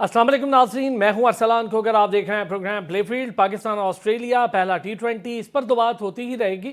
अस्सलाम वालेकुम नाज़रीन, मैं हूं अरसलान खोगर। आप देख रहे हैं प्रोग्राम प्लेफील्ड। पाकिस्तान ऑस्ट्रेलिया पहला T20, इस पर तो बात होती ही रहेगी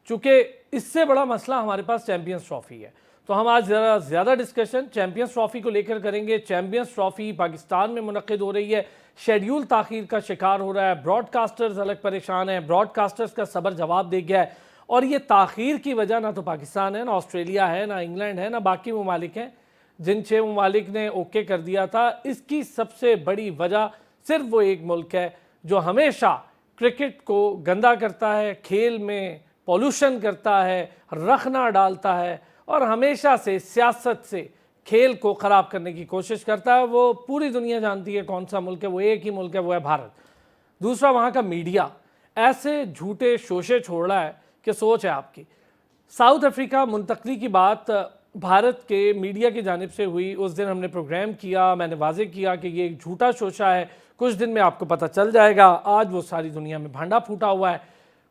क्योंकि इससे बड़ा मसला हमारे पास चैंपियंस ट्रॉफ़ी है। तो हम आज ज़रा ज़्यादा डिस्कशन चैंपियंस ट्रॉफ़ी को लेकर करेंगे। चैंपियंस ट्रॉफ़ी पाकिस्तान में मुनक़िद हो रही है, शेड्यूल ताख़ीर का शिकार हो रहा है, ब्रॉडकास्टर्स अलग परेशान हैं, ब्रॉडकास्टर्स का सबर जवाब दे गया है। और ये ताख़ीर की वजह ना तो पाकिस्तान है, ना ऑस्ट्रेलिया है, ना इंग्लैंड है, ना बाकी ममालिक हैं जिन 6 ममालिक ने ओके कर दिया था। इसकी सबसे बड़ी वजह सिर्फ वो एक मुल्क है जो हमेशा क्रिकेट को गंदा करता है, खेल में पॉल्यूशन करता है, रखना डालता है और हमेशा से सियासत से खेल को ख़राब करने की कोशिश करता है। वो पूरी दुनिया जानती है कौन सा मुल्क है, वो एक ही मुल्क है, वो है भारत। दूसरा, वहाँ का मीडिया ऐसे झूठे शोशे छोड़ रहा है कि सोच है आपकी। साउथ अफ्रीका मुंतकली की बात भारत के मीडिया की जानिब से हुई। उस दिन हमने प्रोग्राम किया, मैंने वाजे किया कि ये एक झूठा शोशा है, कुछ दिन में आपको पता चल जाएगा। आज वो सारी दुनिया में भांडा फूटा हुआ है।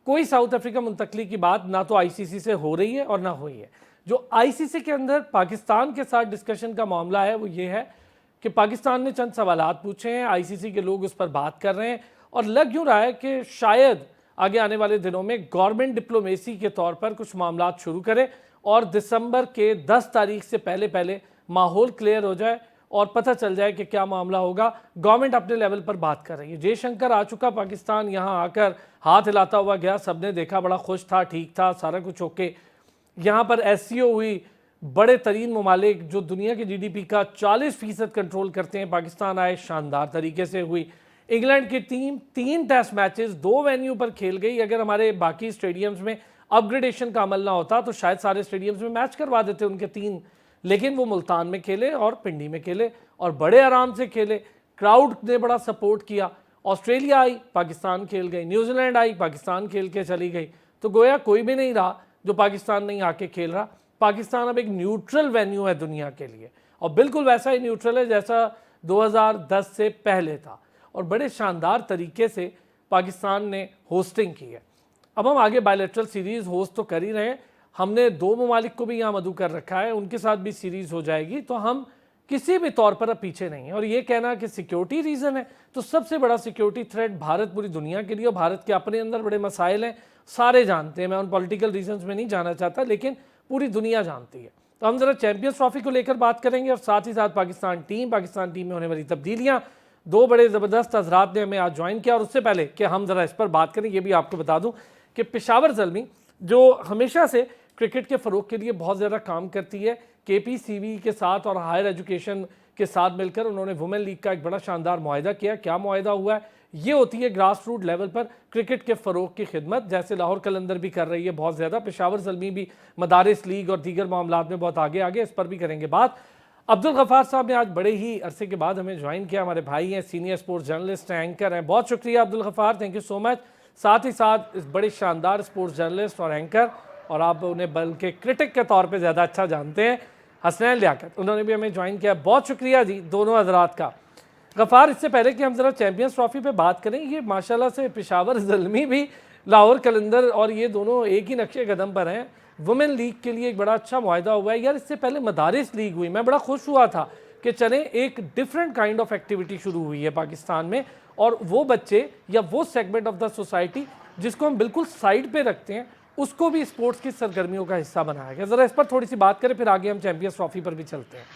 कोई साउथ अफ्रीका मुंतकली की बात ना तो आईसीसी से हो रही है और ना हुई है। जो आईसीसी के अंदर पाकिस्तान के साथ डिस्कशन का मामला है वो ये है कि पाकिस्तान ने चंद सवालात पूछे हैं, आईसीसी के लोग उस पर बात कर रहे हैं और लग यूँ रहा है कि शायद आगे आने वाले दिनों में गवर्नमेंट डिप्लोमेसी के तौर पर कुछ मामला शुरू करे और दिसंबर के 10 तारीख से पहले पहले माहौल क्लियर हो जाए और पता चल जाए कि क्या मामला होगा। गवर्नमेंट अपने लेवल पर बात कर रही है। जयशंकर आ चुका पाकिस्तान, यहाँ आकर हाथ हिलाता हुआ गया, सबने देखा, बड़ा खुश था, ठीक था, सारा कुछ ओके। यहाँ पर एससीओ हुई, बड़े तरीन ममालिक जो दुनिया की जीडीपी का 40% कंट्रोल करते हैं पाकिस्तान आए, शानदार तरीके से हुई। इंग्लैंड की टीम 3 टेस्ट मैचेस 2 वेन्यू पर खेल गई। अगर हमारे बाकी स्टेडियम्स में अपग्रेडेशन का अमल ना होता तो शायद सारे स्टेडियम्स में मैच करवा देते उनके 3, लेकिन वो मुल्तान में खेले और पिंडी में खेले और बड़े आराम से खेले। क्राउड ने बड़ा सपोर्ट किया। ऑस्ट्रेलिया आई, पाकिस्तान खेल गई, न्यूजीलैंड आई, पाकिस्तान खेल के चली गई। तो गोया कोई भी नहीं रहा जो पाकिस्तान नहीं आके खेल रहा। पाकिस्तान अब एक न्यूट्रल वेन्यू है दुनिया के लिए और बिल्कुल वैसा ही न्यूट्रल है जैसा 2010 से पहले था और बड़े शानदार तरीके से पाकिस्तान ने होस्टिंग की है। अब हम आगे बायलैटरल सीरीज़ होस्ट तो कर ही रहे हैं। हमने 2 ममालिक को भी यहाँ मदऊ कर रखा है, उनके साथ भी सीरीज़ हो जाएगी। तो हम किसी भी तौर पर अब पीछे नहीं है। और ये कहना कि सिक्योरिटी रीज़न है, तो सबसे बड़ा सिक्योरिटी थ्रेट भारत पूरी दुनिया के लिए, और भारत के अपने अंदर बड़े मसाइल हैं, सारे जानते हैं। मैं उन पॉलिटिकल रीजन्स में नहीं जाना चाहता, लेकिन पूरी दुनिया जानती है। तो हम ज़रा चैंपियंस ट्रॉफी को लेकर बात करेंगे और साथ ही साथ पाकिस्तान टीम में होने वाली तब्दीलियाँ। 2 बड़े ज़बरदस्त हज़रात ने हमें आज ज्वाइन किया और उससे पहले कि हम ज़रा इस पर बात करें, ये भी आपको बता दूँ कि पेशावर ज़ल्मी जो हमेशा से क्रिकेट के फ़रोग के लिए बहुत ज़्यादा काम करती है, केपीसीबी के साथ और हायर एजुकेशन के साथ मिलकर उन्होंने वुमेन लीग का एक बड़ा शानदार मुआहिदा किया। क्या मुआहिदा हुआ है? ये होती है ग्रास रूट लेवल पर क्रिकेट के फ़रोग की खिदमत, जैसे लाहौर कलंदर भी कर रही है बहुत ज़्यादा। पेशावर ज़ल्मी भी मदारिस लीग और दीगर मामलात में बहुत आगे, इस पर भी करेंगे बात। अब्दुल गफ़ार साहब ने आज बड़े ही अरसे के बाद हमें ज्वाइन किया। हमारे भाई हैं, सीनियर स्पोर्ट्स जर्नलिस्ट हैं, एंकर हैं। बहुत शुक्रिया Abdul Ghaffar, thank you so much. साथ ही साथ इस बड़े शानदार स्पोर्ट्स जर्नलिस्ट और एंकर, और आप उन्हें बल्कि क्रिटिक के तौर पे ज़्यादा अच्छा जानते हैं, हसनैन लियाकत, उन्होंने भी हमें ज्वाइन किया। बहुत शुक्रिया जी दोनों हजरात का। गफ़ार, इससे पहले कि हम ज़रा चैंपियंस ट्रॉफ़ी पे बात करें, ये माशाल्लाह से पेशावर ज़ल्मी भी लाहौर कलंदर और ये दोनों एक ही नक्शे कदम पर हैं। वुमेन लीग के लिए एक बड़ा अच्छा मुआहिदा हुआ है यार। इससे पहले मदारिस लीग हुई, मैं बड़ा खुश हुआ था कि चले एक डिफरेंट काइंड ऑफ एक्टिविटी शुरू हुई है पाकिस्तान में, और वो बच्चे या वो सेगमेंट ऑफ द सोसाइटी जिसको हम बिल्कुल साइड पे रखते हैं, उसको भी स्पोर्ट्स की सरगर्मियों का हिस्सा बनाया गया। ज़रा इस पर थोड़ी सी बात करें, फिर आगे हम चैंपियंस ट्रॉफी पर भी चलते हैं।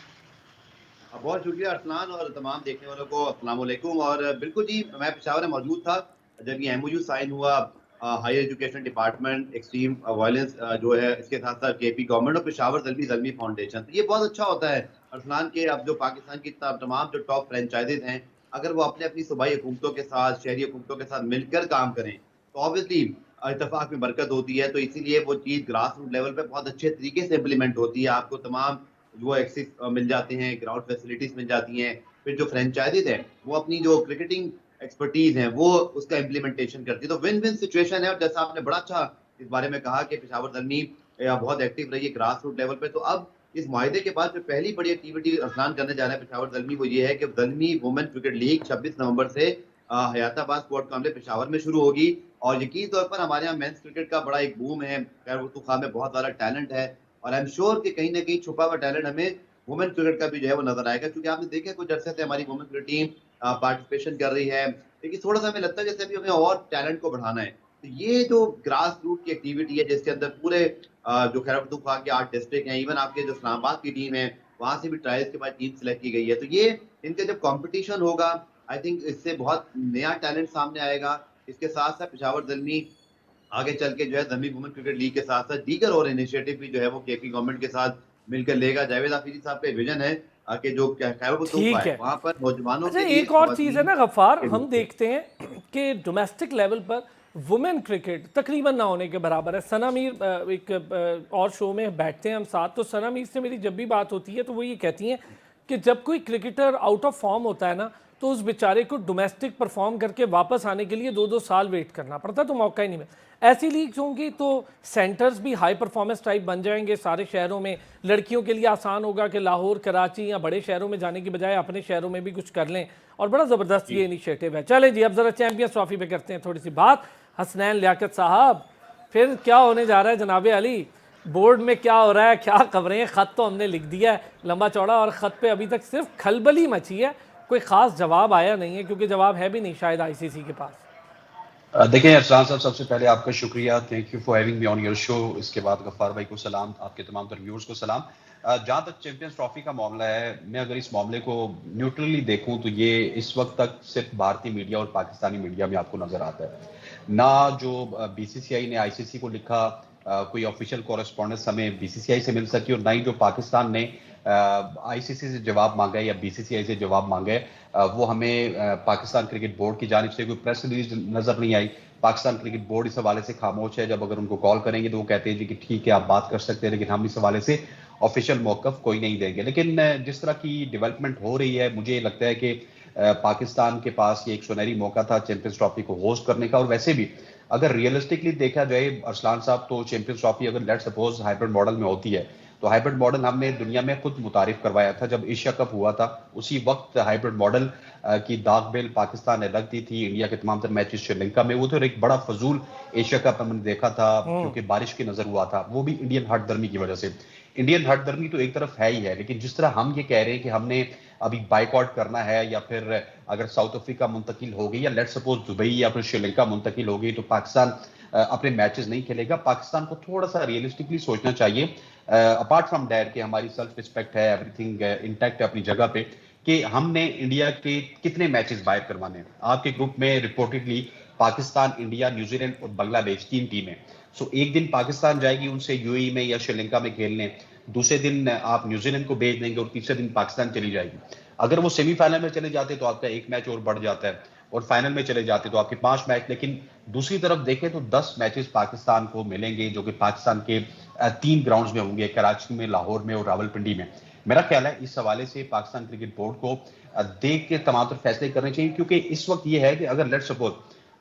बहुत शुक्रिया अरसलान और तमाम देखने वालों को अस्सलाम वालेकुम। और बिल्कुल जी, मैं पेशावर में मौजूद था जब ये एमओयू साइन हुआ। Higher education department, extreme violence जो है, इसके साथ साथ केपी गवर्नमेंट और पेशावर ज़ल्मी ज़ल्मी फाउंडेशन, तो ये बहुत अच्छा होता है अरसलान के। अब जो पाकिस्तान की तमाम जो टॉप फ्रेंचाइजीज हैं, अगर वो अपने अपनी सूबाई हुकूमतों के साथ, शहरी हुकूमतों के साथ मिलकर काम करें तो ऑब्वियसली इत्तेफाक में बरकत होती है। तो इसीलिए वो चीज़ ग्रास रूट लेवल पे बहुत अच्छे तरीके से इम्प्लीमेंट होती है। आपको तमाम वो एक्सेस मिल जाते हैं, ग्राउंड फैसिलिटीज़ मिल जाती हैं। फिर जो फ्रेंचाइज़ीज़ हैं, वो अपनी जो क्रिकेटिंग एक्सपर्टीज़ है वो उसका इम्प्लीमेंटेशन करती है। तो विन विन सिचुएशन है। और जैसा आपने बड़ा अच्छा इस बारे में कहा कि पेशावर ज़ल्मी बहुत एक्टिव रही है ग्रास रूट लेवल पे। तो अब इस मुआहिदे के बाद जो पहली बड़ी एक्टिविटी अफगान करने जा रहा है पेशावर ज़ल्मी, वो ये है कि ज़ल्मी वुमेन क्रिकेट लीग 26 नवंबर से हयाताबाद स्पोर्ट कॉम्प्लेक्स पेशावर में शुरू होगी। और यकीनी तौर पर हमारे यहाँ मेंस क्रिकेट का बड़ा एक बूम है। खैर उर्दू खां में बहुत ज़्यादा टैलेंट है और आई एम श्योर कि कहीं न कहीं छुपा हुआ टैलेंट हमें वुमेन क्रिकेट का भी जो है वो नजर आएगा, क्योंकि आपने देखा कुछ अरसे से हमारी वुमेन क्रिकेट टीम पार्टिसिपेशन कर रही है, लेकिन थोड़ा सा हमें लगता है जैसे अभी हमें और टैलेंट को बढ़ाना है। तो ये जो ग्रास रूट की एक्टिविटी है जिसके अंदर पूरे जो खैबर पख्तूनख्वा के 8 डिस्ट्रिक्ट हैं, इवन आपके जो इस्लामाबाद की टीम है वहां से भी ट्रायल्स के बाद टीम सिलेक्ट की गई है, तो ये इनका जब कंपटीशन होगा आई थिंक इससे बहुत नया टैलेंट सामने आएगा। इसके साथ साथ पेशावर ज़ल्मी आगे चल के जो है ज़मी वुमेन क्रिकेट लीग के साथ साथ दीगर और इनिशिएटिव भी जो है वो केपी गवर्नमेंट के साथ मिलकर लेगा। जावेद आफरीदी साहब का विजन है कि जो खैबर पख्तूनख्वा ठीक है है। वहां पर नौजवानों अच्छा, के लिए एक और चीज़ है ना गफ्फार, के हम रूप में। देखते हैं कि डोमेस्टिक लेवल पर वुमेन क्रिकेट तकरीबन ना होने के बराबर है। सना मीर एक और शो में बैठते हैं हम साथ, तो सना मीर से मेरी जब भी बात होती है तो वो ये कहती हैं कि जब कोई क्रिकेटर आउट ऑफ फॉर्म होता है ना, तो उस बेचारे को डोमेस्टिक परफॉर्म करके वापस आने के लिए 2-2 साल वेट करना पड़ता है, तो मौका ही नहीं मिलता। ऐसी लीग्स होंगी तो सेंटर्स भी हाई परफॉर्मेंस टाइप बन जाएंगे सारे शहरों में। लड़कियों के लिए आसान होगा कि लाहौर, कराची या बड़े शहरों में जाने की बजाय अपने शहरों में भी कुछ कर लें, और बड़ा ज़बरदस्त ये इनिशिएटिव है। चलें जी, अब ज़रा चैंपियंस ट्रॉफी पे करते हैं थोड़ी सी बात। हसनैन लियाकत साहब, फिर क्या होने जा रहा है जनाब अली? बोर्ड में क्या हो रहा है, क्या खबरें? ख़त तो हमने लिख दिया है लंबा चौड़ा, और ख़त पे अभी तक सिर्फ खलबली मची है, कोई ख़ास जवाब आया नहीं है, क्योंकि जवाब है भी नहीं शायद आईसीसी के पास। देखिए अरसलान साहब, सबसे पहले आपका शुक्रिया, thank you for having me on your show. इसके बाद गफ्फार भाई को सलाम, आपके तमाम तर व्यूअर्स को सलाम। जहाँ तक चैंपियंस ट्रॉफी का मामला है, मैं अगर इस मामले को न्यूट्रली देखूं तो ये इस वक्त तक सिर्फ भारतीय मीडिया और पाकिस्तानी मीडिया में आपको नजर आता है। ना जो बीसीसीआई ने आईसीसी को लिखा, कोई ऑफिशियल कॉरेस्पॉन्डेंस हमें बीसीसीआई से मिल सकी, और ना ही जो पाकिस्तान ने आईसीसी से जवाब मांगा है या बीसीसीआई से जवाब मांगा है, वो हमें पाकिस्तान क्रिकेट बोर्ड की जानिब से कोई प्रेस रिलीज नजर नहीं आई। पाकिस्तान क्रिकेट बोर्ड इस हवाले से खामोश है। जब अगर उनको कॉल करेंगे तो वो कहते हैं जी कि ठीक है आप बात कर सकते हैं, लेकिन हम इस हवाले से ऑफिशियल मौकफ कोई नहीं देंगे। लेकिन जिस तरह की डेवलपमेंट हो रही है, मुझे लगता है कि पाकिस्तान के पास ये एक सुनहरी मौका था चैंपियंस ट्रॉफी को होस्ट करने का। और वैसे भी अगर रियलिस्टिकली देखा जाए अरसलान साहब, तो चैंपियंस ट्रॉफी अगर लेट सपोज हाइब्रिड मॉडल में होती है, तो हाइब्रिड मॉडल हमने दुनिया में खुद मुतारिफ करवाया था जब एशिया कप हुआ था। उसी वक्त हाइब्रिड मॉडल की दाग बेल पाकिस्तान ने रख दी थी। इंडिया के तमाम तर मैचेस श्रीलंका में, वो तो एक बड़ा फजूल एशिया कप हमने देखा था क्योंकि बारिश की नजर हुआ था, वो भी इंडियन हट दर्मी की वजह से। इंडियन हट दर्मी तो एक तरफ है ही है, लेकिन जिस तरह हम ये कह रहे हैं कि हमने अभी बाइकआउट करना है, या फिर अगर साउथ अफ्रीका मुंतकिल हो गई या लेट सपोज दुबई या फिर श्रीलंका मुंतकिल हो गई, तो पाकिस्तान अपने मैचेस नहीं खेलेगा। पाकिस्तान को थोड़ा सा रियलिस्टिकली सोचना चाहिए, अपार्ट फ्रॉम दैट कि हमारी सेल्फ रिस्पेक्ट है, एवरीथिंग इंटैक्ट है अपनी जगह पे, कि हमने इंडिया के कितने मैचेस बाहर करवाने हैं। आपके ग्रुप में रिपोर्टेडली पाकिस्तान, इंडिया, न्यूजीलैंड और बांग्लादेश 3 टीमें। सो एक दिन पाकिस्तान जाएगी उनसे यूएई में या श्रीलंका में खेलने, दूसरे दिन आप न्यूजीलैंड को भेज देंगे और तीसरे दिन पाकिस्तान चली जाएगी। अगर वो सेमीफाइनल में चले जाते तो आपका 1 मैच और बढ़ जाता है, और फाइनल में चले जाते तो आपके 5 मैच। लेकिन दूसरी तरफ देखें तो 10 मैचेस पाकिस्तान को मिलेंगे, जो कि पाकिस्तान के 3 ग्राउंड्स में होंगे, कराची में, लाहौर में और रावलपिंडी में। मेरा ख्याल है इस हवाले से पाकिस्तान क्रिकेट बोर्ड को देख के तमाम तर फैसले करने चाहिए, क्योंकि इस वक्त ये है कि अगर लेट सपोज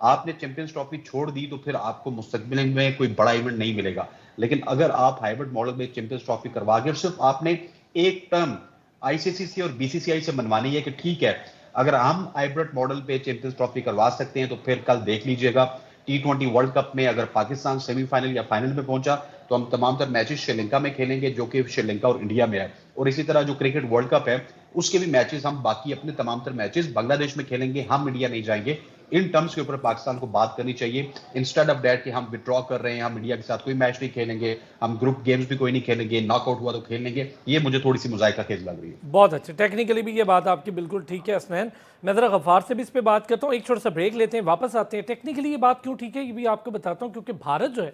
आपने चैंपियंस ट्रॉफी छोड़ दी तो फिर आपको मुस्तकबिल में कोई बड़ा इवेंट नहीं मिलेगा। लेकिन अगर आप हाइब्रिड मॉडल में चैंपियंस ट्रॉफी करवा के सिर्फ आपने एक टर्म आईसीसी से और बीसीसीआई से मनवानी है कि ठीक है अगर हम हाइब्रिड मॉडल पे चैंपियंस ट्रॉफी करवा सकते हैं, तो फिर कल देख लीजिएगा T20 वर्ल्ड कप में अगर पाकिस्तान सेमीफाइनल या फाइनल में पहुंचा तो हम तमाम तर मैचेस श्रीलंका में खेलेंगे, जो कि श्रीलंका और इंडिया में है। और इसी तरह जो क्रिकेट वर्ल्ड कप है उसके भी मैचेस हम बाकी अपने तमाम तर मैचेस बांग्लादेश में खेलेंगे, हम इंडिया नहीं जाएंगे। इन टर्म्स के ऊपर पाकिस्तान को बात करनी चाहिए, इंस्टेड ऑफ दैट कि हम विड्रॉ कर रहे हैं, हम इंडिया के साथ कोई मैच नहीं खेलेंगे, हम ग्रुप गेम्स भी कोई नहीं खेलेंगे, नॉकआउट हुआ तो खेल लेंगे। ये मुझे थोड़ी सी मुजायका खेज लग रही है। बहुत अच्छे, टेक्निकली भी ये बात आपकी बिल्कुल ठीक है हसनैन। मैं ज़रा गफ्फार से भी इस पर बात करता हूँ, एक छोटा सा ब्रेक लेते हैं, वापस आते हैं। टेक्निकली ये बात क्यों ठीक है ये भी आपको बताता हूँ, क्योंकि भारत जो है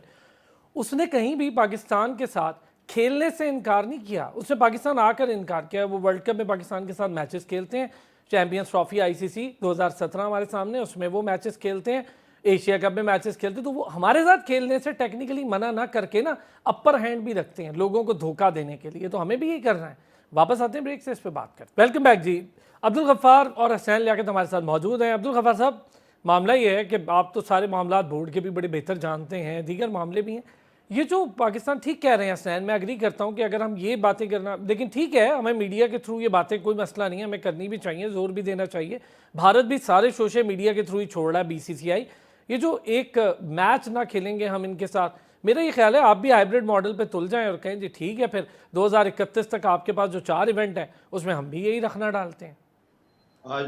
उसने कहीं भी पाकिस्तान के साथ खेलने से इनकार नहीं किया। उसने पाकिस्तान आकर इनकार किया। वो वर्ल्ड कप में पाकिस्तान के साथ मैचेस खेलते हैं, चैंपियंस ट्रॉफी आईसीसी 2017 हमारे सामने, उसमें वो मैचेस खेलते हैं, एशिया कप में मैचेस खेलते हैं। तो वो हमारे साथ खेलने से टेक्निकली मना ना करके ना अपर हैंड भी रखते हैं लोगों को धोखा देने के लिए। तो हमें भी ये करना है। वापस आते हैं ब्रेक से, इस पर बात करते हैं। वेलकम बैक जी। अब्दुल गफ्फार और हसनैन लियाकत हमारे साथ मौजूद हैं। अब्दुल गफ्फार साहब, मामला ये है कि आप तो सारे मामला बोर्ड के भी बड़े बेहतर जानते हैं, दीगर मामले भी हैं। ये जो पाकिस्तान ठीक कह रहे हैं हसनैन, मैं एग्री करता हूँ कि अगर हम ये बातें करना, लेकिन ठीक है हमें मीडिया के थ्रू ये बातें कोई मसला नहीं है, हमें करनी भी चाहिए, जोर भी देना चाहिए। भारत भी सारे शोशे मीडिया के थ्रू ही छोड़ रहा है, बीसीसीआई। ये जो एक मैच ना खेलेंगे हम इनके साथ, मेरा ये ख्याल है आप भी हाइब्रिड मॉडल पे तुल जाएं और कहें जी ठीक है, फिर 2031 तक आपके पास जो 4 इवेंट है उसमें हम भी यही रखना डालते हैं।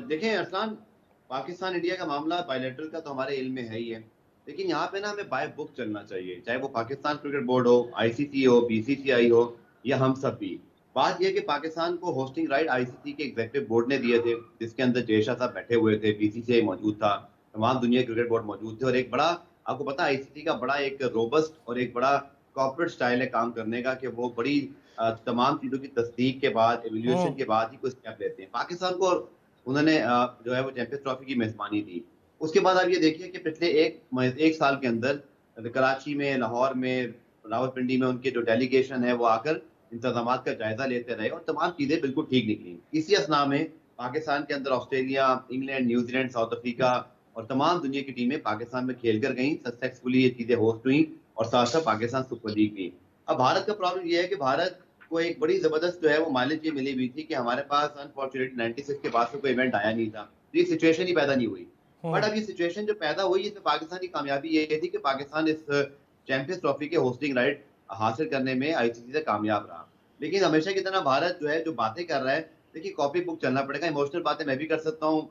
देखें अरसलान, पाकिस्तान इंडिया का मामला बायलैटरल का तो हमारे इल्म में है ही है, लेकिन यहाँ पे ना हमें बाय बुक चलना चाहिए, चाहे वो पाकिस्तान क्रिकेट बोर्ड हो, आईसीसी हो, बीसीसीआई हो, या हम सब भी। बात यह है कि पाकिस्तान को होस्टिंग राइट आईसीसी के एग्जीक्यूटिव बोर्ड ने दिए थे, जिसके अंदर जयशाह साहब बैठे हुए थे, बीसीसीआई मौजूद था, तमाम दुनिया क्रिकेट बोर्ड मौजूद थे, और एक बड़ा, आपको पता है आईसीसी का बड़ा एक रोबस्ट और एक बड़ा कॉर्पोरेट स्टाइल है काम करने का, कि वो बड़ी तमाम चीजों की तस्दीक के बाद, एवेल्यूएशन के बाद ही कोई स्टेप लेते हैं। पाकिस्तान को उन्होंने जो है वो चैंपियंस ट्रॉफी की मेजबानी दी। उसके बाद आप ये देखिए कि पिछले एक साल के अंदर कराची में, लाहौर में, रावलपिंडी में उनके जो डेलीगेशन है वो आकर इंतजाम का जायजा लेते रहे और तमाम चीजें बिल्कुल ठीक निकली। इसी असना में पाकिस्तान के अंदर Australia, England, New Zealand, south Africa और तमाम दुनिया की टीमें पाकिस्तान में खेल कर गई, सक्सेसफुली ये चीजें होस्ट हुई, और साथ साथ पाकिस्तान सुपर लीग भी। अब भारत का प्रॉब्लम ये है कि भारत को एक बड़ी जबरदस्त जो है वो माइलेज ये मिली हुई थी कि हमारे पास अनफॉर्चुनेटली 96 के बाद से कोई इवेंट आया नहीं था, तो ये सिचुएशन ही पैदा नहीं हुई। बट अब ये सिचुएशन जो पैदा हुई, इसमें पाकिस्तान की कामयाबी ये थी कि पाकिस्तान इस चैंपियंस ट्रॉफी के होस्टिंग राइट हासिल करने में आईसीसी से कामयाब रहा। लेकिन हमेशा की तरह भारत जो है जो बातें कर रहा है, देखिए कॉपी बुक चलना पड़ेगा। इमोशनल बातें मैं भी कर सकता हूँ,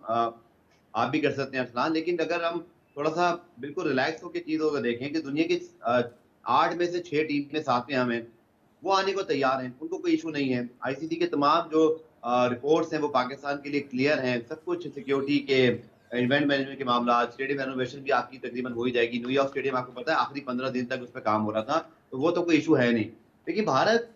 आप भी कर सकते हैं अरसलान, लेकिन अगर हम थोड़ा सा बिल्कुल रिलैक्स होकर चीजों को देखें कि दुनिया की 8 में से 6 टीम में साथ में हमें वो आने को तैयार हैं, उनको कोई इशू नहीं है। आईसीसी के तमाम जो रिपोर्ट्स हैं वो पाकिस्तान के लिए क्लियर हैं, सब कुछ सिक्योरिटी के, इवेंट मैनेजमेंट के मामला, स्टेडियम रेनोवेशन भी आपकी तकरीबन हो ही जाएगी। न्यूयॉर्क स्टेडियम आपको पता है आखिरी 15 दिन तक उस पर काम हो रहा था, तो वो तो कोई इशू है नहीं। लेकिन भारत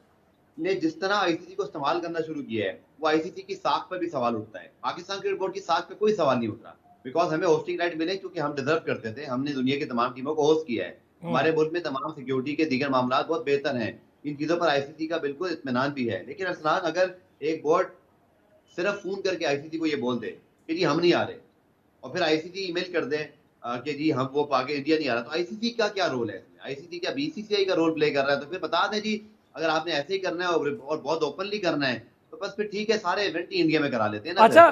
ने जिस तरह आईसीसी को इस्तेमाल करना शुरू किया है, वो आईसीसी की साख पर भी सवाल उठता है। पाकिस्तान क्रिकेट बोर्ड की साख पे कोई सवाल नहीं उठ रहा, बिकॉज हमें होस्टिंग राइट मिले क्योंकि हम डिजर्व करते थे, हमने दुनिया की तमाम टीमों को होस्ट किया है, हमारे मुल्क में तमाम सिक्योरिटी के दीगर मामला बहुत बेहतर हैं, इन चीजों पर आईसीसी का बिल्कुल इत्मीनान भी है। लेकिन अरसलान, अगर एक बोर्ड सिर्फ फोन करके आईसीसी को ये बोल दे कि जी हम नहीं आ रहे, और फिर आईसीसी ईमेल कर दे कि जी हम वो आगे इंडिया नहीं आ रहा, तो आईसीसी का क्या रोल है इसमें? आईसीसी क्या बीसीसीआई का रोल प्ले कर रहा है? तो फिर बता दें जी अगर आपने ऐसे ही करना है और बहुत ओपनली करना है, तो बस फिर ठीक है, सारे इवेंट ही इंडिया में करा लेते हैं ना। अच्छा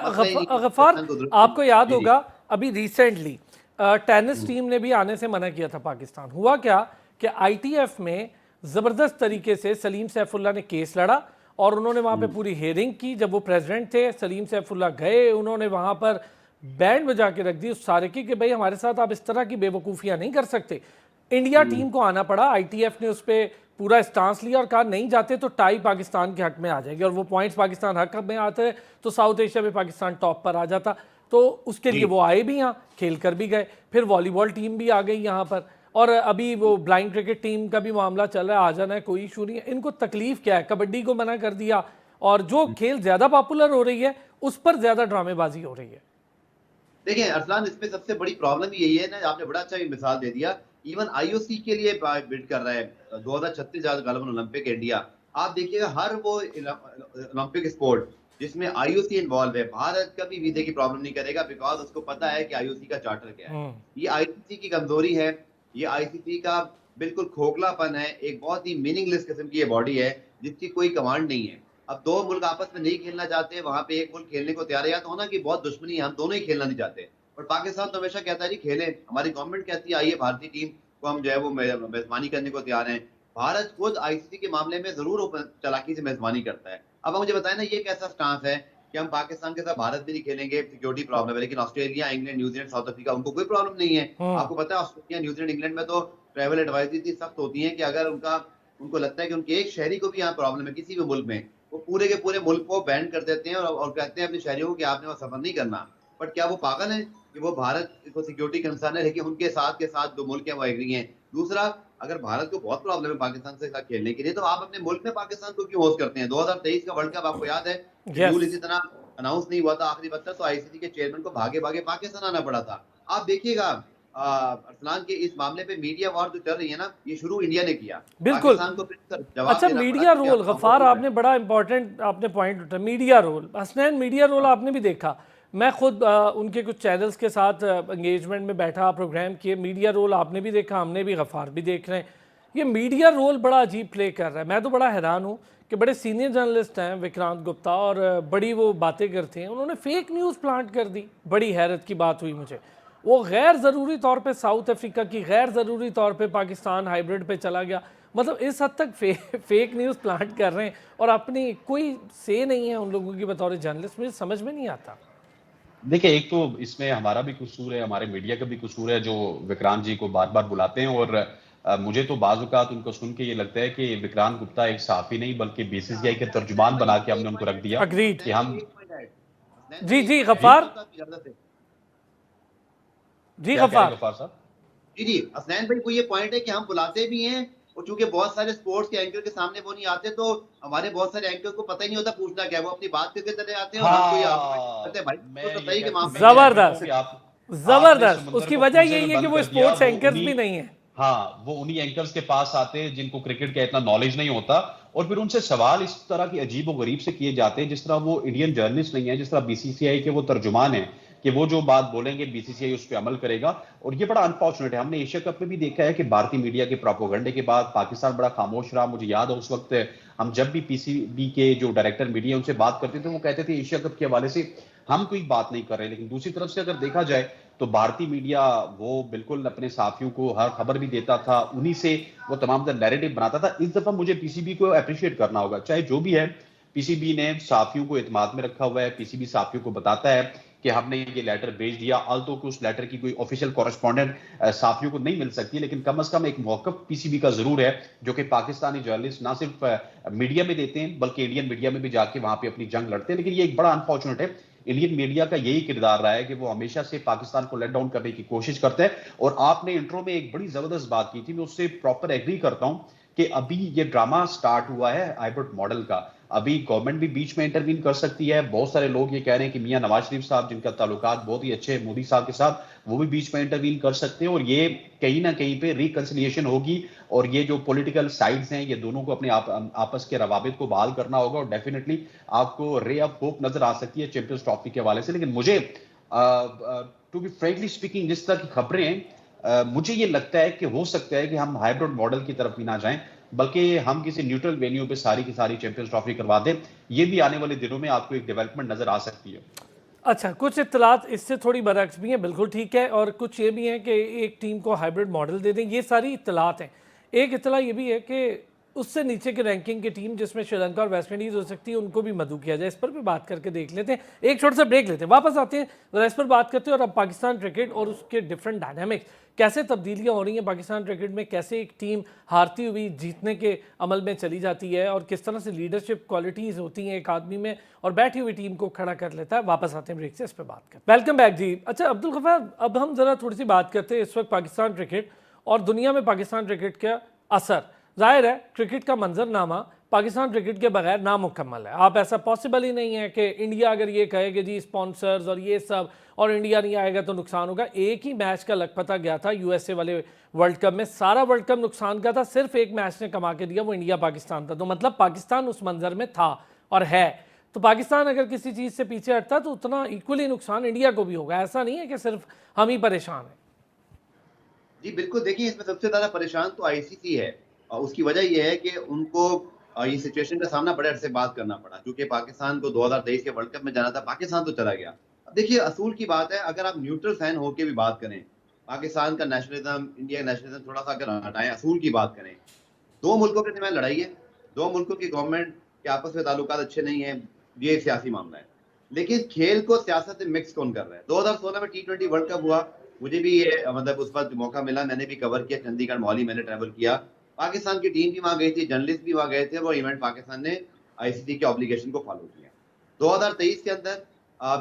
गफार, तो आपको याद होगा अभी रिसेंटली टेनिस टीम ने भी आने से मना किया था पाकिस्तान। हुआ क्या कि आईटीएफ में ज़बरदस्त तरीके से सलीम सैफुल्लाह ने केस लड़ा और उन्होंने वहाँ पे पूरी हेयरिंग की। जब वो प्रेसिडेंट थे, सलीम सैफुल्लाह गए, उन्होंने वहाँ पर बैंड बजा के रख दी उस सारे की कि भाई हमारे साथ आप इस तरह की बेवकूफ़ियाँ नहीं कर सकते। इंडिया टीम को आना पड़ा, आईटीएफ ने उस पर पूरा स्टांस लिया और कहा नहीं जाते तो टाई पाकिस्तान के हक में आ जाएगी, और वो पॉइंट्स पाकिस्तान हक में आते तो साउथ एशिया में पाकिस्तान टॉप पर आ जाता। तो उसके लिए वो आए भी यहाँ, खेल कर भी गए। फिर वॉलीबॉल टीम भी आ गई यहाँ पर, और अभी वो ब्लाइंड क्रिकेट टीम का भी मामला चल रहा है, आ जाना है, कोई इशू नहीं है। इनको तकलीफ क्या है? कबड्डी को मना कर दिया, और जो खेल ज़्यादा पॉपुलर हो रही है उस पर ज़्यादा ड्रामेबाजी हो रही है। देखिए अरसलान, इसमें सबसे बड़ी प्रॉब्लम यही है ना, आपने बड़ा अच्छा मिसाल दे दिया। इवन आईओसी के लिए बिड कर रहा है 2036 गालिबन ओलंपिक इंडिया। आप देखिएगा हर वो ओलंपिक स्पोर्ट जिसमें आईओसी इन्वॉल्व है, भारत कभी वीजे की प्रॉब्लम नहीं करेगा, बिकॉज उसको पता है कि आईओसी का चार्टर क्या है। ये आईसीसी की कमजोरी है, ये आईसीसी का बिल्कुल खोखलापन है, एक बहुत ही मीनिंगलेस किस्म की ये बॉडी है जिसकी कोई कमांड नहीं है। अब दो मुल्क आपस में नहीं खेलना चाहते, वहां पे एक मुल्क खेलने को तैयार है, या तो होना कि बहुत दुश्मनी है, हम दोनों ही खेलना नहीं चाहते। और पाकिस्तान तो हमेशा कहता है जी खेलें, हमारी गवर्नमेंट कहती है आइए भारतीय टीम को हम जो है वो मेजबानी करने को तैयार हैं। भारत खुद आईसीसी के मामले में जरूर चालाकी से मेजबानी करता है। अब मुझे बताएं ना, ये कैसा स्टांस है कि हम पाकिस्तान के साथ भारत भी नहीं खेलेंगे, सिक्योरिटी प्रॉब्लम है, लेकिन Australia, England, New Zealand, south Africa उनको कोई प्रॉब्लम नहीं है। आपको पता है ऑस्ट्रेलिया, न्यूजीलैंड, इंग्लैंड में तो ट्रैवल एडवाइजरी इतनी सख्त होती है कि अगर उनको लगता है कि उनके एक शहरी को भी यहाँ प्रॉब्लम है किसी भी मुल्क में, वो पूरे के पूरे मुल्क को बैन कर देते हैं और कहते हैं अपने शहरियों को कि आपने वहाँ सफर नहीं करना। बट क्या वो पागल है कि वो भारत को सिक्योरिटी कंसर्न है, लेकिन उनके साथ के साथ जो मुल्क है वो एग्री हैं। दूसरा, अगर भारत को बहुत प्रॉब्लम है पाकिस्तान से साथ खेलने के लिए, तो आप अपने मुल्क में पाकिस्तान को क्यों होस्ट करते हैं? 2023 का वर्ल्ड कप आपको याद है, शेड्यूल इसी तरह अनाउंस नहीं हुआ था आखिरी वक्त तक, तो आईसीसी के चेयरमैन को भागे भागे पाकिस्तान आना पड़ा था। आप देखिएगा अरसलान के इस मामले पे मीडिया वॉर जो चल रही है ना, ये शुरू इंडिया ने किया। बिल्कुल। अच्छा, मीडिया रोल, गफार आपने बड़ा इंपॉर्टेंट आपने पॉइंट उठा, media role. Hasnain, media role आपने भी देखा, मैं खुद उनके कुछ चैनल्स के साथ एंगेजमेंट में बैठा, प्रोग्राम किए, मीडिया रोल आपने भी देखा, हमने भी, गफार भी देख रहे हैं। ये मीडिया रोल बड़ा अजीब प्ले कर रहा है। मैं तो बड़ा हैरान हूँ कि बड़े सीनियर जर्नलिस्ट हैं विक्रांत गुप्ता, और बड़ी वो बातें करते हैं, उन्होंने फेक न्यूज़ प्लांट कर दी। बड़ी हैरत की बात हुई मुझे। वो गैर ज़रूरी तौर पे साउथ अफ्रीका की, गैर ज़रूरी तौर पे पाकिस्तान हाइब्रिड पे चला गया। मतलब इस हद तक फेक न्यूज़ प्लांट कर रहे हैं और अपनी कोई से नहीं है उन लोगों की बतौर जर्नलिस्ट, मुझे समझ में नहीं आता। देखिए, एक तो इसमें हमारा भी कसूर है, हमारे मीडिया का भी कसूर है जो विक्रांत जी को बार-बार बुलाते हैं और मुझे तो बाज़ औक़ात उनको सुन के ये लगता है कि विक्रांत गुप्ता एक सहाफ़ी नहीं बल्कि बीसीसीआई के तर्जुमान बना के हमने उनको रख दिया अग्रीड। कि हम जी जी जी, गफ्फार, जी क्या कह रहे हैं गफ्फार। गफ्फार साहब? जी जी, असलैन भाई को ये पॉइंट है कि हम बुलाते भी हैं और चूंकि बहुत सारे स्पोर्ट्स के एंकर के सामने वो नहीं आते, तो हमारे बहुत सारे एंकर को पता ही नहीं होता पूछना क्या है, वो अपनी बात करके चले आते हैं और हम कोई आर्गुमेंट करते हैं। भाई मैं तो ये बताइए कि कहता मामला मैं क्या ये है। कहता हूँ जबरदस्त, कि आपने जबरदस्त। समुंदर उसकी को वजह कूजे यही में है कि बंद वो कर दिया, स्पोर्ट्स वो एंकर्स उन्हीं भी नहीं है। हाँ, वो उन्हीं एंकर्स के पास आते हैं जिनको क्रिकेट का इतना नॉलेज नहीं होता और फिर उनसे सवाल इस तरह की अजीब व गरीब से किए जाते हैं जिस तरह वो इंडियन जर्नलिस्ट नहीं है, जिस तरह बीसीसीआई के वो तर्जुमान हैं कि वो जो बात बोलेंगे बीसीसीआई उस पर अमल करेगा। और ये बड़ा अनफॉर्चुनेट है। हमने एशिया कप में भी देखा है कि भारतीय मीडिया के प्रोपोगंडे के बाद पाकिस्तान बड़ा खामोश रहा। मुझे याद है उस वक्त हम जब भी पीसीबी के जो डायरेक्टर मीडिया उनसे बात करते थे वो कहते थे एशिया कप के हवाले से हम कोई बात नहीं कर रहे। लेकिन दूसरी तरफ से अगर देखा जाए तो भारतीय मीडिया वो बिल्कुल अपने साथियों को हर खबर भी देता था, उन्हीं से वो तमाम नैरेटिव बनाता था। इस दफा मुझे पीसीबी को अप्रिशिएट करना होगा, चाहे जो भी है पीसीबी ने साथियों को एतमाद में रखा हुआ है। पीसीबी साथियों को बताता है कि हमने ये लेटर भेज दिया, आल्तो कि उस लेटर की कोई ऑफिशियल कॉरेस्पॉन्डेंट साथियों को नहीं मिल सकती, लेकिन कम से कम एक मौकफ पीसीबी का जरूर है जो कि पाकिस्तानी जर्नलिस्ट ना सिर्फ मीडिया में देते हैं बल्कि इंडियन मीडिया में भी जाके वहां पे अपनी जंग लड़ते हैं। लेकिन ये एक बड़ा अनफॉर्चुनेट है, इंडियन मीडिया का यही किरदार रहा है कि वो हमेशा से पाकिस्तान को लेट डाउन करने की कोशिश करता है। और आपने इंट्रो में एक बड़ी जबरदस्त बात की थी, मैं उससे प्रॉपर एग्री करता हूं कि अभी ये ड्रामा स्टार्ट हुआ है हाइब्रिड मॉडल का। अभी गवर्नमेंट भी बीच में इंटरवीन कर सकती है। बहुत सारे लोग ये कह रहे हैं कि मियां नवाज शरीफ साहब जिनका ताल्लुकात बहुत ही अच्छे हैं मोदी साहब के साथ, वो भी बीच में इंटरवीन कर सकते हैं और ये कहीं ना कहीं पे रिकंसिलिएशन होगी और ये जो पॉलिटिकल साइड्स हैं ये दोनों को अपने आपस के रवाबित को बहाल करना होगा और डेफिनेटली आपको रे ऑफ होप नजर आ सकती है चैंपियंस ट्रॉफी के हवाले से। लेकिन मुझे टू बी फ्रेंकली स्पीकिंग जिस तरह की खबरें हैं मुझे ये लगता है कि हो सकता है कि हम हाइब्रिड मॉडल की तरफ भी ना जाएं बल्कि हम किसी न्यूट्रल वेन्यू पे सारी की सारी चैंपियंस ट्रॉफी करवा दें। ये भी आने वाले दिनों में आपको एक डेवलपमेंट नजर आ सकती है। अच्छा, कुछ इत्तलात इससे थोड़ी बरअक्स भी हैं, बिल्कुल ठीक है, और कुछ ये भी हैं कि एक टीम को हाइब्रिड मॉडल दे दें, ये सारी इत्तलात हैं। एक इत्तला ये भी है कि उससे नीचे के रैंकिंग की टीम जिसमें श्रीलंका और वेस्ट इंडीज़ हो सकती है उनको भी मदऊ किया जाए। इस पर भी बात करके देख लेते हैं, एक छोटा सा ब्रेक लेते हैं, वापस आते हैं, जरा इस पर बात करते हैं। और अब पाकिस्तान क्रिकेट और उसके डिफरेंट डायनामिक्स, कैसे तब्दीलियाँ हो रही हैं पाकिस्तान क्रिकेट में, कैसे एक टीम हारती हुई जीतने के अमल में चली जाती है और किस तरह से लीडरशिप क्वालिटीज़ होती हैं एक आदमी में और बैठी हुई टीम को खड़ा कर लेता है। वापस आते हैं ब्रेक से, इस पर बात करते हैं। वेलकम बैक जी। अच्छा अब्दुल गफ्फार, अब हम ज़रा थोड़ी सी बात करते हैं इस वक्त पाकिस्तान क्रिकेट और दुनिया में पाकिस्तान क्रिकेट का असर। जाहिर है क्रिकेट का मंजरनामा पाकिस्तान क्रिकेट के बगैर नामुकम्मल है। आप ऐसा पॉसिबल ही नहीं है कि इंडिया अगर ये कहे कि जी स्पॉन्सर्स और ये सब और इंडिया नहीं आएगा तो नुकसान होगा। एक ही मैच का लखपता गया था यूएसए वाले वर्ल्ड कप में, सारा वर्ल्ड कप नुकसान का था, सिर्फ एक मैच ने कमा के दिया, वो इंडिया पाकिस्तान था। तो मतलब पाकिस्तान उस मंजर में था और है। तो पाकिस्तान अगर किसी चीज़ से पीछे हटता तो उतना इक्वली नुकसान इंडिया को भी होगा। ऐसा नहीं है कि सिर्फ हम ही परेशान हैं। जी बिल्कुल, देखिए इसमें सबसे ज्यादा परेशान तो आईसीसी है और उसकी वजह यह है कि उनको ये सिचुएशन का सामना बड़े अरसे बाद करना पड़ा, क्योंकि पाकिस्तान को 2023 के वर्ल्ड कप में जाना था, पाकिस्तान तो चला गया। अब देखिए असूल की बात है, अगर आप न्यूट्रल फैन होकर भी बात करें, पाकिस्तान का नेशनलिज्म इंडिया नेशनलिज्म थोड़ा सा अगर हटाएं, असूल की बात करें, दो मुल्कों के दरमियान लड़ाई है, दो मुल्कों की गवर्नमेंट के आपस में ताल्लुकात अच्छे नहीं है, ये सियासी मामला है। लेकिन खेल को सियासत से मिक्स कौन कर रहा है? 2016 में T20 वर्ल्ड कप हुआ, मुझे भी ये मतलब उस वक्त मौका मिला, मैंने भी कवर किया, चंडीगढ़ मौली मैंने ट्रैवल किया, पाकिस्तान की टीम भी वहां गई थी, जर्नलिस्ट भी वहां गए थे, वो इवेंट पाकिस्तान ने आईसीसी के ऑब्लिगेशन को फॉलो किया। 2023 के अंदर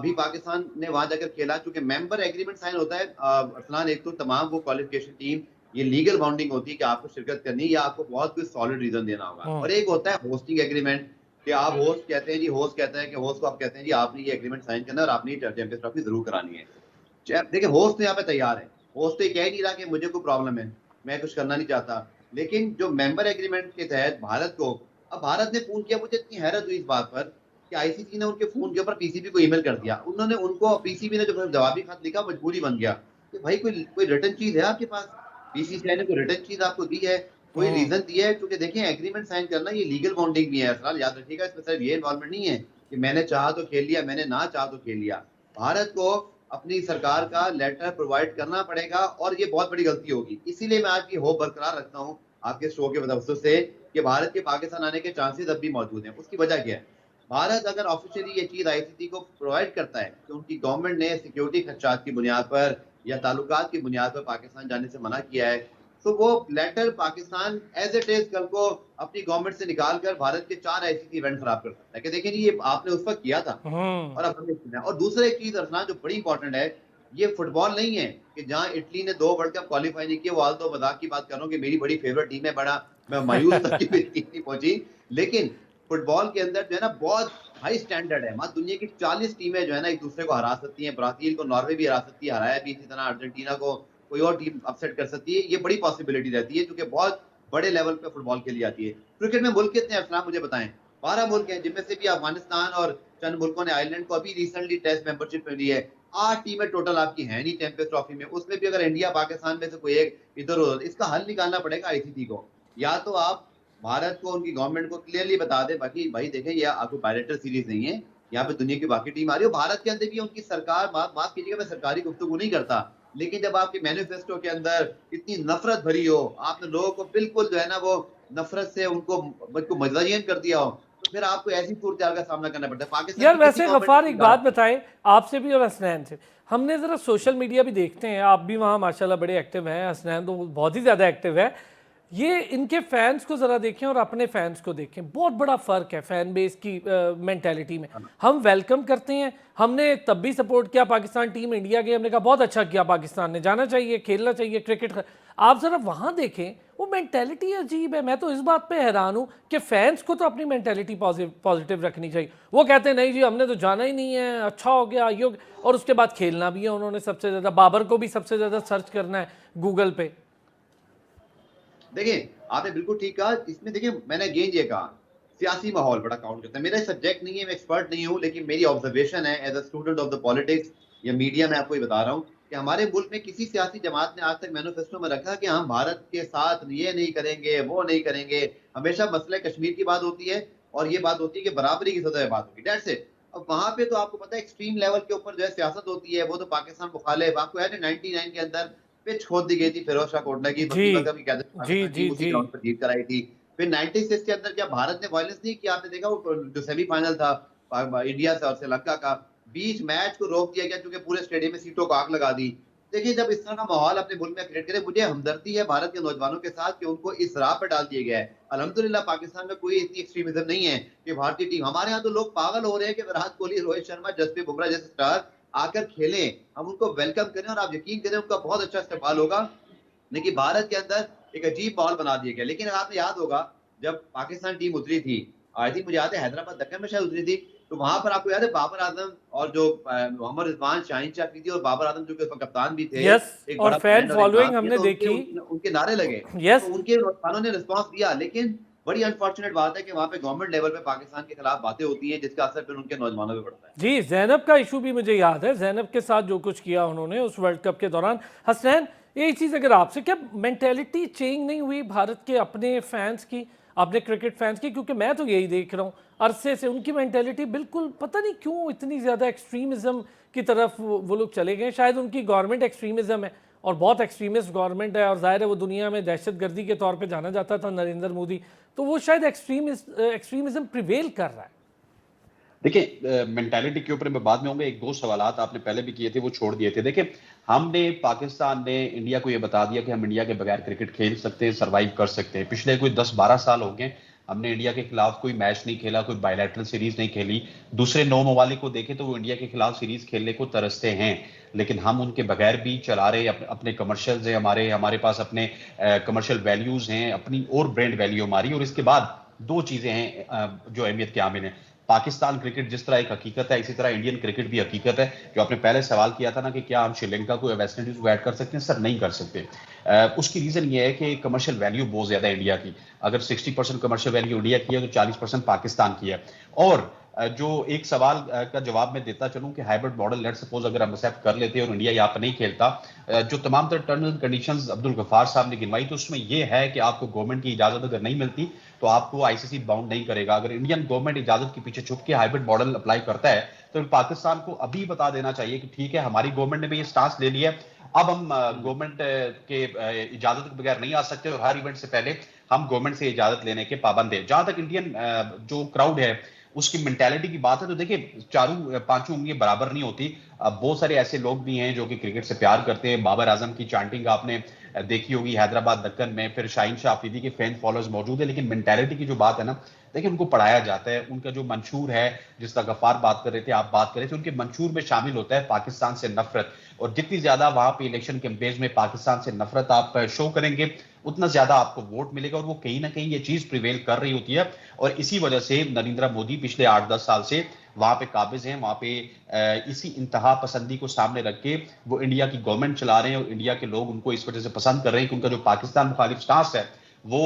भी पाकिस्तान ने वहां जाकर खेला, चूंकि मेंबर एग्रीमेंट साइन होता है अरसलान, एक तो तमाम वो क्वालिफिकेशन टीम ये लीगल बाउंडिंग होती है कि आपको शिरकत करनी है या आपको बहुत कोई सॉलिड रीजन देना होगा, और एक होता है होस्टिंग एग्रीमेंट कि आप होस्ट कहते हैं जी, होस्ट कहता है कि होस्ट को आप कहते हैं जी आपने ये एग्रीमेंट साइन करना है और आपने चैंपियंस ट्रॉफी जरूर करानी है। देखिए होस्ट तो यहाँ पे तैयार है, होस्ट तो कह नहीं रहा कि मुझे कोई प्रॉब्लम है, मैं कुछ करना नहीं चाहता, लेकिन जो मेंबर एग्रीमेंट के तहत भारत को, अब भारत ने फोन किया, मुझे इतनी हैरत हुई इस बात पर कि आईसीसी ने उनके फोन के ऊपर पीसीबी को ईमेल कर दिया, उन्होंने उनको पीसीबी ने जो जवाबी खत लिखा मजबूरी बन गया कि भाई कोई रिटर्न चीज है आपके पास, बीसीसीआई ने कोई रिटर्न चीज आपको दी है, कोई रीजन दिया है? क्योंकि देखिए एग्रीमेंट साइन करना ये लीगल बाउंडिंग भी है अरसलान, याद रखिएगा, इसमें सिर्फ ये इन्वॉल्वमेंट नहीं है कि मैंने चाहा तो खेल लिया, मैंने ना चाहा तो खेल लिया। भारत को अपनी सरकार का लेटर प्रोवाइड करना पड़ेगा और ये बहुत बड़ी गलती होगी। इसीलिए मैं आपकी होप बरकरार रखता हूँ आपके शो के वजह से कि भारत के पाकिस्तान आने के चांसेस अब भी मौजूद हैं। उसकी वजह क्या है? भारत अगर ऑफिशियली ये चीज आईसीसी को प्रोवाइड करता है कि उनकी गवर्नमेंट ने सिक्योरिटी खदशात की बुनियाद पर या ताल्लुकात की बुनियाद पर पाकिस्तान जाने से मना किया है, तो वो letter Pakistan as it is कल को अपनी गवर्नमेंट से निकाल कर भारत के 4 आईसीसी इवेंट खराब कर सकता है कि देखिए जी ये आपने उस वक्त किया था और अब हमने किया। और दूसरा एक चीज अरसलान जो बड़ी इंपॉर्टेंट है, ये फुटबॉल नहीं है कि जहां इटली ने 2 वर्ल्ड कप क्वालिफाई नहीं किए। वो आज तो मजाक की बात कर रहा हूँ कि मेरी बड़ी फेवरेट टीम है, बड़ा मैं मायूस था कि मेरी टीम नहीं पहुंची, लेकिन फुटबॉल के अंदर जो है ना बहुत हाई स्टैंडर्ड है। मां दुनिया की 40 टीमें जो है ना एक दूसरे को हरा सकती हैं। ब्राजील को नॉर्वे भी हरा सकती है, हराया भी, इसी तरह अर्जेंटीना को कोई और टीम अपसेट कर सकती है। ये बड़ी पॉसिबिलिटी रहती है क्योंकि बहुत बड़े लेवल पे फुटबॉल के लिए आती है। क्रिकेट में मुल्क कितने हैं मुझे बताएं? 12 मुल्क हैं, जिनमें से भी अफगानिस्तान और चंद मुल्कों ने आयरलैंड को अभी रिसेंटली टेस्ट मेंबरशिप मिली है। 8 टीमें टोटल आपकी हैं नहीं चैंपियंस ट्रॉफी में। उसमें भी अगर इंडिया पाकिस्तान में से कोई एक इधर उधर, इसका हल निकालना पड़ेगा आईसीसी को। या तो आप भारत को, उनकी गवर्नमेंट को क्लियरली बता दे बाकी भाई देखें ये आपको बायलेटरल सीरीज नहीं है, यहाँ पे दुनिया की बाकी टीम आ रही है। भारत के अंदर भी उनकी सरकार, माफ कीजिएगा मैं सरकारी गुफ्तगू नहीं करता, लेकिन जब आपके मैनिफेस्टो के अंदर इतनी नफरत भरी हो, आपने लोगों को बिल्कुल जो है ना वो नफरत से उनको मजदूरियन कर दिया हो, तो फिर आपको ऐसी सूरत का सामना करना पड़ता है। पाकिस्तान यार वैसे गफ्फार एक बात बताएं आपसे भी और हसनैन से, हमने ज़रा सोशल मीडिया भी देखते हैं, आप भी वहाँ माशाल्लाह बड़े एक्टिव हैं, हसनैन तो बहुत ही ज़्यादा एक्टिव है। ये इनके फैंस को ज़रा देखें और अपने फैंस को देखें, बहुत बड़ा फ़र्क है फ़ैन बेस की मेंटालिटी में। हम वेलकम करते हैं, हमने तब भी सपोर्ट किया पाकिस्तान टीम इंडिया के, हमने कहा बहुत अच्छा किया, पाकिस्तान ने जाना चाहिए, खेलना चाहिए क्रिकेट। आप ज़रा वहाँ देखें, वो मेंटालिटी अजीब है। मैं तो इस बात पे हैरान हूँ कि फैंस को तो अपनी मेंटालिटी पॉजिटिव रखनी चाहिए। वो कहते हैं नहीं जी हमने तो जाना ही नहीं है, अच्छा हो गया योग, और उसके बाद खेलना भी है उन्होंने सबसे ज़्यादा, बाबर को भी सबसे ज़्यादा सर्च करना है गूगल पे। देखिए आपने बिल्कुल ठीक कहा। इसमें देखिए मैंने अगेन ये कहा सियासी माहौल बड़ा काउंट करता है। मेरा सब्जेक्ट नहीं है, मैं एक्सपर्ट नहीं हूँ, लेकिन मेरी ऑब्जर्वेशन है as a student of the politics या मीडिया, मैं आपको ये बता रहा हूँ कि हमारे मुल्क में किसी सियासी जमात ने आज तक मैनिफेस्टो में रखा कि हम भारत के साथ ये नहीं करेंगे वो नहीं करेंगे। हमेशा मसले कश्मीर की बात होती है और ये बात होती है कि बराबरी की सतह बात होगी, दैट्स इट। अब वहां पे तो आपको पता है एक्सट्रीम लेवल के ऊपर जो है सियासत होती है, वो तो पाकिस्तान मुखालिफ। आपको याद है 99 के अंदर पिच खोद दी गई थी फिरोज शाह कोटला की, उसी ग्राउंड पर जीत कर आई थी। फिर 96 के अंदर क्या भारत ने वायलेंस नहीं किया? आपने देखा वो जो सेमीफाइनल था इंडिया से और श्रीलंका का, बीच मैच को रोक दिया गया क्योंकि पूरे स्टेडियम में सीटों को आग लगा दी। देखिए जब इस तरह का माहौल अपने मुल्क में क्रिएट करे, मुझे हमदर्दी है भारत के नौजवानों के साथ कि उनको इस राह पर डाल दिया गया है। अल्हम्दुलिल्लाह पाकिस्तान में कोई इतनी एक्सट्रीमिज्म नहीं है कि भारतीय टीम, हमारे यहाँ तो लोग पागल हो रहे हैं कि विराट कोहली, रोहित शर्मा, जसप्रीत बुमराह जैसे स्टार आकर खेलें, हम उनको वेलकम करें और आप यकीन करें उनका बहुत अच्छा इस्तेमाल होगा। लेकिन भारत के अंदर एक अजीब माहौल बना दिया गया। लेकिन आपने याद होगा जब पाकिस्तान टीम उतरी थी, आई थिंक मुझे याद है हैदराबाद दक्कन में शायद उतरी थी, तो वहां पर आपको याद है बाबर आजम और जो मोहम्मद रिजवान शाहीन शाह की थी और बाबर आजम जो कि कप्तान भी थे, एक और फैन फॉलोइंग हमने तो देखी, उनके नारे लगे, तो उनके नौजवानों ने रिस्पॉन्स दिया। लेकिन बड़ी अनफॉर्चुनेट बात है कि वहां पे गवर्नमेंट लेवल पे पाकिस्तान के खिलाफ बातें होती हैं जिसका असर फिर उनके नौजवानों पे पड़ता है। जी ज़ैनब का इशू भी मुझे याद है, ज़ैनब के साथ जो कुछ किया उन्होंने उस वर्ल्ड कप के दौरान। हसनैन यही चीज़ अगर आपसे, क्या मेंटेलिटी चेंज नहीं हुई भारत के अपने फैंस की, अपने क्रिकेट फैंस की? क्योंकि मैं तो यही देख रहा हूँ अरसे से उनकी मेंटेलिटी बिल्कुल पता नहीं क्यों इतनी ज़्यादा एक्सट्रीमिज़म की तरफ वो लोग चले गए। शायद उनकी गवर्नमेंट एक्सट्रीमिज़म है और बहुत एक्सट्रीमिस्ट गवर्नमेंट है, और जाहिर है वो दुनिया में दहशतगर्दी के तौर पे जाना जाता था नरेंद्र मोदी, तो वो शायद एक्सट्रीमिज्म प्रिवेल कर रहा है। देखिए मेंटालिटी के ऊपर मैं बाद में होंगे, एक दो सवालात आपने पहले भी किए थे वो छोड़ दिए थे। देखिए हमने, पाकिस्तान ने इंडिया को ये बता दिया कि हम इंडिया के बगैर क्रिकेट खेल सकते हैं, सरवाइव कर सकते हैं। पिछले कोई 10-12 साल हो गए हमने इंडिया के खिलाफ कोई मैच नहीं खेला, कोई बायलैटरल सीरीज नहीं खेली। दूसरे 9 ममालिक को देखें तो वो इंडिया के खिलाफ सीरीज खेलने को तरसते हैं, लेकिन हम उनके बगैर भी चला रहे। अपने कमर्शियल्स हैं, हमारे पास अपने कमर्शियल वैल्यूज हैं, अपनी और ब्रांड वैल्यू हमारी। और इसके बाद 2 चीजें हैं जो अहमियत के आमिल हैं। पाकिस्तान क्रिकेट जिस तरह एक हकीकत है, इसी तरह इंडियन क्रिकेट भी हकीकत है। जो आपने पहले सवाल किया था ना कि क्या हम श्रीलंका को या वेस्ट इंडीज को ऐड कर सकते हैं, सर नहीं कर सकते। उसकी रीजन ये है कि कमर्शियल वैल्यू बहुत ज्यादा है इंडिया की। अगर 60% कमर्शियल वैल्यू इंडिया की है तो 40% पाकिस्तान की है। और जो एक सवाल का जवाब मैं देता चलूं कि हाइब्रिड मॉडल लेट सपोज अगर हम एक्सेप्ट कर लेते और इंडिया यहाँ पर नहीं खेलता, जो तमाम तरह terms and conditions Abdul Gaffar sahab ने गिनवाई, तो उसमें यह है कि आपको गवर्नमेंट की इजाजत अगर नहीं मिलती तो आपको आईसीसी बाउंड नहीं करेगा। अगर इंडियन गवर्नमेंट इजाजत के पीछे छुप के हाइब्रिड मॉडल अप्लाई करता है तो पाकिस्तान को अभी बता देना चाहिए कि ठीक है, हमारी गवर्नमेंट ने भी ये स्टांस ले लिया है, अब हम गवर्नमेंट के इजाजत के बगैर नहीं आ सकते और हर इवेंट से पहले हम गवर्नमेंट से इजाजत लेने के पाबंद है। जहां तक इंडियन जो क्राउड है उसकी मेंटालिटी की बात है, तो देखिए चारों पांचों उंगलियां बराबर नहीं होती। बहुत सारे ऐसे लोग भी हैं जो कि क्रिकेट से प्यार करते हैं। बाबर आजम की चांटिंग आपने देखी होगी हैदराबाद दक्कन में, फिर शाहीन शाह अफरीदी के फैन फॉलोअर्स मौजूद है, लेकिन मेंटालिटी की जो बात है ना, देखिए उनको पढ़ाया जाता है। उनका जो मंशूर है, जिसका गफ्फार बात कर रहे थे, आप बात कर रहे थे, उनके मंशूर में शामिल होता है पाकिस्तान से नफरत। और जितनी ज्यादा वहां पे इलेक्शन कैंपेन में पाकिस्तान से नफरत आप शो करेंगे, उतना ज्यादा आपको वोट मिलेगा और वो कहीं ना कहीं ये चीज प्रिवेल कर रही होती है। और इसी वजह से नरेंद्र मोदी पिछले 8-10 साल से वहां पे काबिज हैं, वहां पे इसी इंतहा पसंदी को सामने रख के वो इंडिया की गवर्नमेंट चला रहे हैं और इंडिया के लोग उनको इस वजह से पसंद कर रहे हैं कि उनका जो पाकिस्तान मुखालिफ स्टांस है वो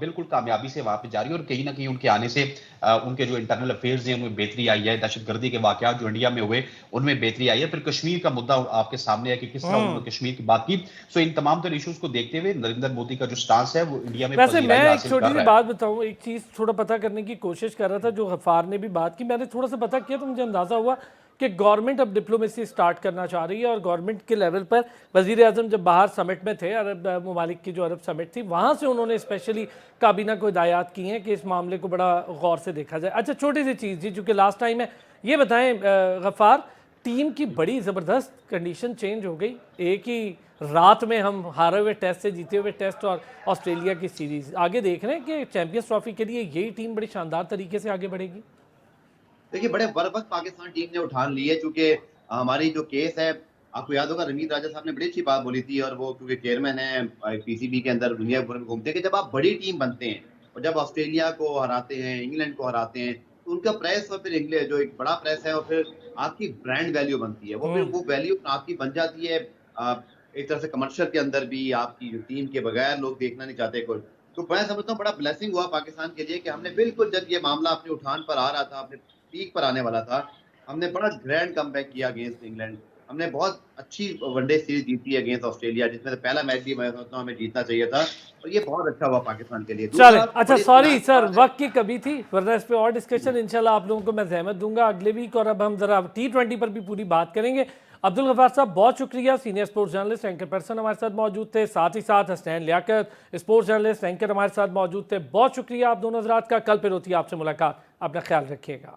बिल्कुल कामयाबी से वहां पे जारी है। और कहीं ना कहीं उनके आने से उनके जो इंटरनल अफेयर्स हैं उनमें बेहतरी आई है। दहशतगर्दी के वाकयात जो इंडिया में हुए उनमें बेहतरी आई है। फिर कश्मीर का मुद्दा आपके सामने है कि किस तरह उन्होंने कश्मीर की बात की। सो इन तमाम तरह इश्यूज को देखते हुए नरेंद्र मोदी का जो स्टांस है वो इंडिया में वैसे मैं एक हासिल कर छोटी सी रहा है। बात बताऊं, एक चीज़ थोड़ा पता करने की कोशिश कर रहा था, जो गफ्फार ने भी बात की, मैंने थोड़ा सा पता किया तो मुझे अंदाज़ा हुआ कि गवर्नमेंट अब डिप्लोमेसी स्टार्ट करना चाह रही है और गवर्नमेंट के लेवल पर वज़ीर आज़म जब बाहर समिट में थे, अरब ममालिक की जो अरब समिट थी, वहाँ से उन्होंने स्पेशली काबीना को हिदायत की हैं कि इस मामले को बड़ा गौर से देखा जाए। अच्छा, छोटी सी चीज़ जी, चूँकि लास्ट टाइम है, ये बताएं गफ्फार, टीम की बड़ी ज़बरदस्त कंडीशन चेंज हो गई, एक ही रात में हम हारे हुए टेस्ट से जीते हुए टेस्ट और ऑस्ट्रेलिया की सीरीज़। आगे देख रहे हैं कि चैंपियंस ट्रॉफी के लिए यही टीम बड़ी शानदार तरीके से आगे बढ़ेगी। देखिए बड़े बर्बक पाकिस्तान टीम ने उठान ली है, चूंकि हमारी जो केस है, आपको याद होगा रमीज राजा साहब ने बड़ी अच्छी बात बोली थी, और वो क्योंकि चेयरमैन है पीसीबी के अंदर दुनिया भर में घूमते हैं कि जब आप बड़ी टीम बनते हैं और जब ऑस्ट्रेलिया को हराते हैं, इंग्लैंड को हराते हैं, तो उनका प्रेस और फिर इंग्लैंड जो एक बड़ा प्रेस है और फिर आपकी ब्रांड वैल्यू बनती है, वो फिर वो वैल्यू आपकी बन जाती है। एक तरह से कमर्शियल के अंदर भी आपकी जो टीम के बगैर लोग देखना नहीं चाहते कोई। तो मैं समझता हूँ बड़ा ब्लेसिंग हुआ पाकिस्तान के लिए कि हमने बिल्कुल जब ये मामला अपने उठान पर आ रहा था, अपने पीक पर आने वाला था, हमने बड़ा ग्रैंड कमबैक किया अगेंस्ट इंग्लैंड। हमने बहुत अच्छी वनडे सीरीज जीती है अगेंस्ट ऑस्ट्रेलिया, जिसमें से पहला मैच भी मैं समझता हूँ हमें जीतना चाहिए था, और ये बहुत अच्छा हुआ पाकिस्तान के लिए। चले, दूसरा, अच्छा बड़ी सॉरी इत्मीनान सर, की बात है। वक्त की कमी थी, वरना इस पे और डिस्कशन इंशाल्लाह आप लोगों को मैं जहमत दूंगा अगले वीक। और अब हम जरा T20 पर भी पूरी बात करेंगे। अब्दुल गफ्फार साहब बहुत शुक्रिया, senior sports journalist anchor person हमारे साथ मौजूद थे, साथ ही साथ Hasnain Liaquat sports journalist anchor हमारे साथ मौजूद थे। बहुत शुक्रिया आप दोनों हजरात का। कल फिर होती है आपसे मुलाकात, अपना ख्याल रखिएगा।